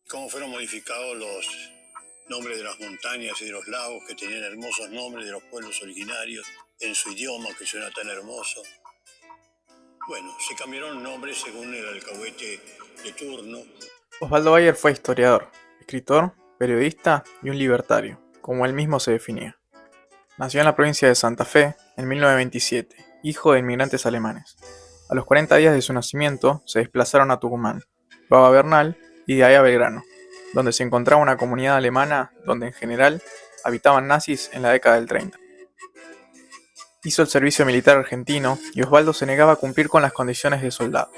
cómo fueron modificados los nombres de las montañas y de los lagos que tenían hermosos nombres de los pueblos originarios en su idioma que suena tan hermoso. Bueno, se cambiaron nombres según el alcahuete de turno. Osvaldo Bayer fue historiador, escritor, periodista y un libertario, como él mismo se definía. Nació en la provincia de Santa Fe en 1927, hijo de inmigrantes alemanes. A los 40 días de su nacimiento se desplazaron a Tucumán, luego a Bernal y de ahí a Belgrano, donde se encontraba una comunidad alemana donde en general habitaban nazis en la década del 30. Hizo el servicio militar argentino y Osvaldo se negaba a cumplir con las condiciones de soldado.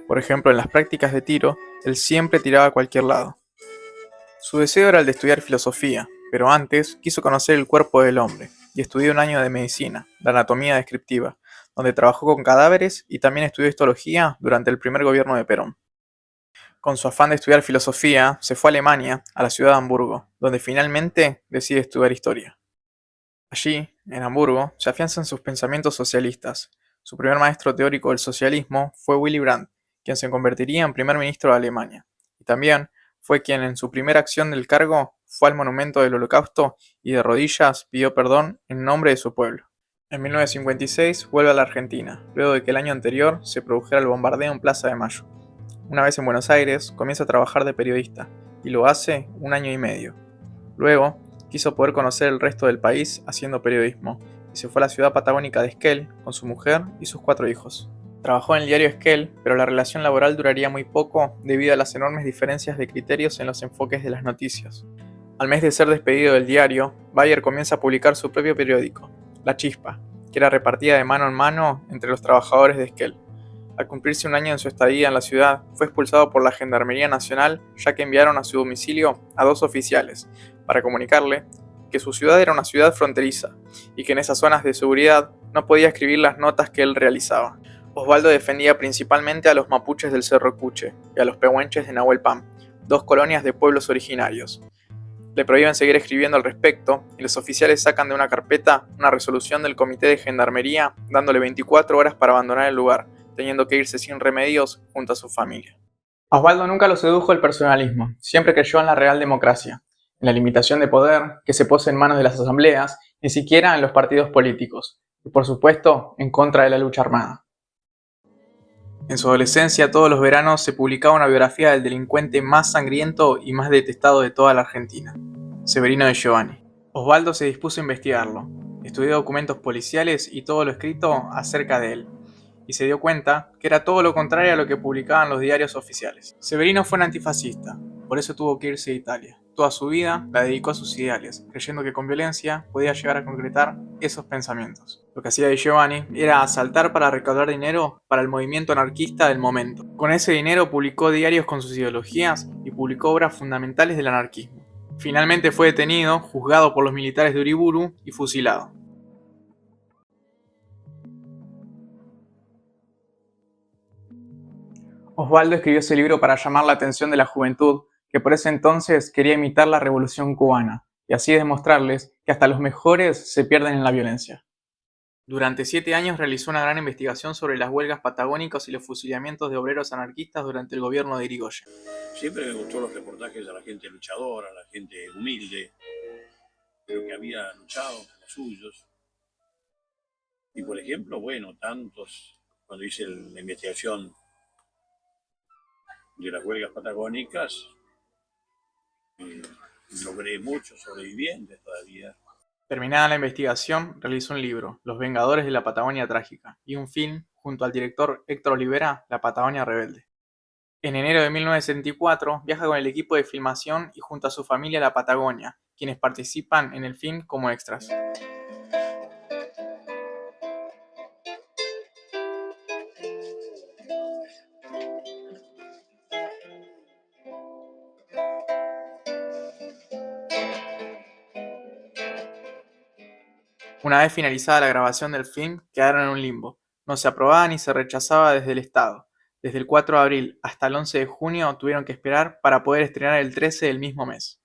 Por ejemplo, en las prácticas de tiro, él siempre tiraba a cualquier lado. Su deseo era el de estudiar filosofía, pero antes quiso conocer el cuerpo del hombre y estudió un año de medicina, la anatomía descriptiva, donde trabajó con cadáveres y también estudió histología durante el primer gobierno de Perón. Con su afán de estudiar filosofía, se fue a Alemania, a la ciudad de Hamburgo, donde finalmente decide estudiar historia. Allí, en Hamburgo, se afianza en sus pensamientos socialistas. Su primer maestro teórico del socialismo fue Willy Brandt, quien se convertiría en primer ministro de Alemania, y también fue quien en su primera acción del cargo fue al monumento del Holocausto y de rodillas pidió perdón en nombre de su pueblo. En 1956 vuelve a la Argentina, luego de que el año anterior se produjera el bombardeo en Plaza de Mayo. Una vez en Buenos Aires, comienza a trabajar de periodista, y lo hace un año y medio. Luego, quiso poder conocer el resto del país haciendo periodismo, y se fue a la ciudad patagónica de Esquel con su mujer y sus 4 hijos. Trabajó en el diario Esquel, pero la relación laboral duraría muy poco debido a las enormes diferencias de criterios en los enfoques de las noticias. Al mes de ser despedido del diario, Bayer comienza a publicar su propio periódico, La Chispa, que era repartida de mano en mano entre los trabajadores de Esquel. Al cumplirse un año en su estadía en la ciudad, fue expulsado por la Gendarmería Nacional, ya que enviaron a su domicilio a 2 oficiales para comunicarle que su ciudad era una ciudad fronteriza y que en esas zonas de seguridad no podía escribir las notas que él realizaba. Osvaldo defendía principalmente a los mapuches del Cerro Cuche y a los pehuenches de Nahuel Pan, 2 colonias de pueblos originarios. Le prohíben seguir escribiendo al respecto y los oficiales sacan de una carpeta una resolución del comité de gendarmería dándole 24 horas para abandonar el lugar, teniendo que irse sin remedios junto a su familia. A Osvaldo nunca lo sedujo el personalismo, siempre creyó en la real democracia, en la limitación de poder que se pose en manos de las asambleas, ni siquiera en los partidos políticos, y por supuesto en contra de la lucha armada. En su adolescencia, todos los veranos se publicaba una biografía del delincuente más sangriento y más detestado de toda la Argentina, Severino de Giovanni. Osvaldo se dispuso a investigarlo, estudió documentos policiales y todo lo escrito acerca de él, y se dio cuenta que era todo lo contrario a lo que publicaban los diarios oficiales. Severino fue un antifascista, por eso tuvo que irse de Italia. Toda su vida la dedicó a sus ideales, creyendo que con violencia podía llegar a concretar esos pensamientos. Lo que hacía Di Giovanni era asaltar para recaudar dinero para el movimiento anarquista del momento. Con ese dinero publicó diarios con sus ideologías y publicó obras fundamentales del anarquismo. Finalmente fue detenido, juzgado por los militares de Uriburu y fusilado. Osvaldo escribió ese libro para llamar la atención de la juventud, que por ese entonces quería imitar la Revolución cubana, y así demostrarles que hasta los mejores se pierden en la violencia. Durante 7 años realizó una gran investigación sobre las huelgas patagónicas y los fusilamientos de obreros anarquistas durante el gobierno de Irigoyen. Siempre me gustó los reportajes a la gente luchadora, a la gente humilde, pero que había luchado por los suyos. Y por ejemplo, bueno, tantos, cuando hice la investigación de las huelgas patagónicas, logré muchos sobrevivientes todavía. Terminada la investigación, realizó un libro, Los Vengadores de la Patagonia Trágica, y un film, junto al director Héctor Olivera, La Patagonia Rebelde. En enero de 1974 viaja con el equipo de filmación y junto a su familia a la Patagonia, quienes participan en el film como extras. Una vez finalizada la grabación del film, quedaron en un limbo. No se aprobaba ni se rechazaba desde el Estado. Desde el 4 de abril hasta el 11 de junio tuvieron que esperar para poder estrenar el 13 del mismo mes.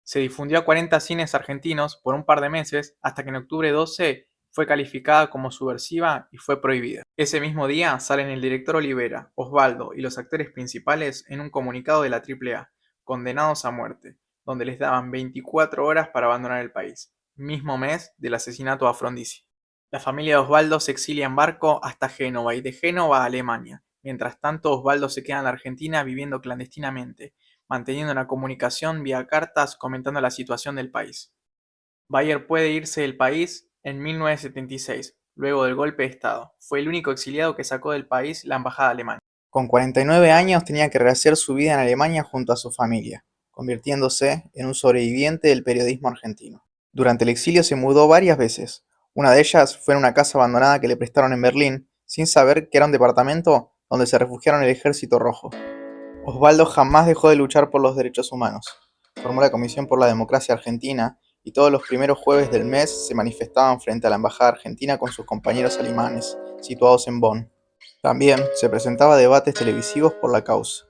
Se difundió a 40 cines argentinos por un par de meses hasta que en octubre 12 fue calificada como subversiva y fue prohibida. Ese mismo día salen el director Olivera, Osvaldo y los actores principales en un comunicado de la AAA, condenados a muerte, donde les daban 24 horas para abandonar el país, mismo mes del asesinato a Frondizi. La familia de Osvaldo se exilia en barco hasta Génova y de Génova a Alemania. Mientras tanto, Osvaldo se queda en la Argentina viviendo clandestinamente, manteniendo una comunicación vía cartas comentando la situación del país. Bayer puede irse del país en 1976, luego del golpe de Estado. Fue el único exiliado que sacó del país la embajada alemana. Con 49 años tenía que rehacer su vida en Alemania junto a su familia, convirtiéndose en un sobreviviente del periodismo argentino. Durante el exilio se mudó varias veces. Una de ellas fue en una casa abandonada que le prestaron en Berlín, sin saber que era un departamento donde se refugiaron el Ejército Rojo. Osvaldo jamás dejó de luchar por los derechos humanos. Formó la Comisión por la Democracia Argentina y todos los primeros jueves del mes se manifestaban frente a la Embajada Argentina con sus compañeros alemanes, situados en Bonn. También se presentaba a debates televisivos por la causa.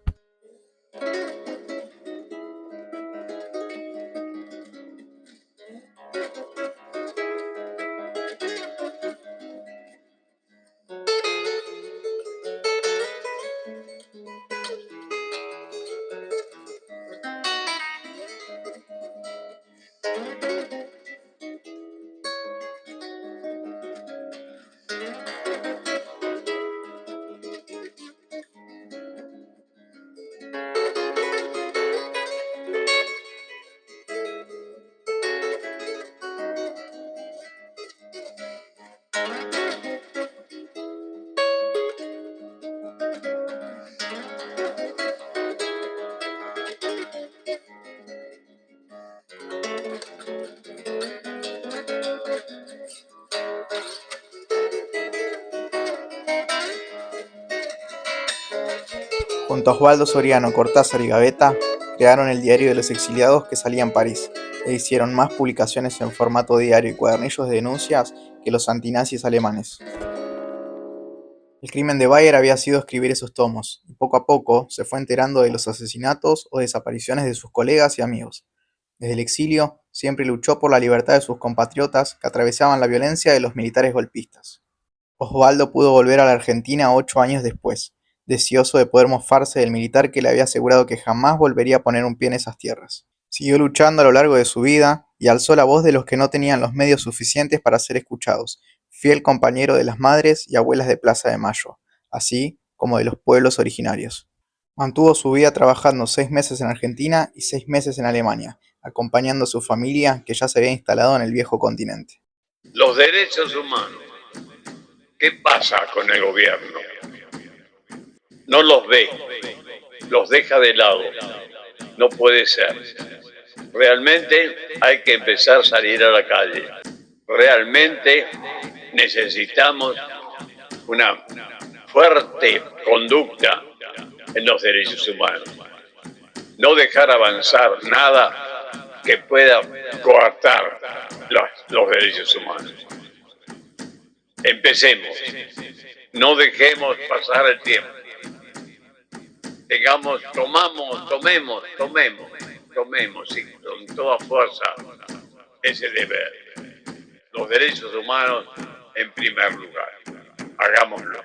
Junto a Osvaldo Soriano, Cortázar y Gavetta, crearon el Diario de los Exiliados que salía en París, e hicieron más publicaciones en formato diario y cuadernillos de denuncias que los antinazis alemanes. El crimen de Bayer había sido escribir esos tomos, y poco a poco se fue enterando de los asesinatos o desapariciones de sus colegas y amigos. Desde el exilio, siempre luchó por la libertad de sus compatriotas que atravesaban la violencia de los militares golpistas. Osvaldo pudo volver a la Argentina 8 años después, deseoso de poder mofarse del militar que le había asegurado que jamás volvería a poner un pie en esas tierras. Siguió luchando a lo largo de su vida y alzó la voz de los que no tenían los medios suficientes para ser escuchados, fiel compañero de las madres y abuelas de Plaza de Mayo, así como de los pueblos originarios. Mantuvo su vida trabajando 6 meses en Argentina y 6 meses en Alemania, acompañando a su familia que ya se había instalado en el viejo continente. Los derechos humanos, ¿qué pasa con el gobierno? No los ve, los deja de lado. No puede ser. Realmente hay que empezar a salir a la calle. Realmente necesitamos una fuerte conducta en los derechos humanos. No dejar avanzar nada que pueda coartar los derechos humanos. Empecemos. No dejemos pasar el tiempo. Tomemos sí, con toda fuerza ese deber. Los derechos humanos en primer lugar. Hagámoslo.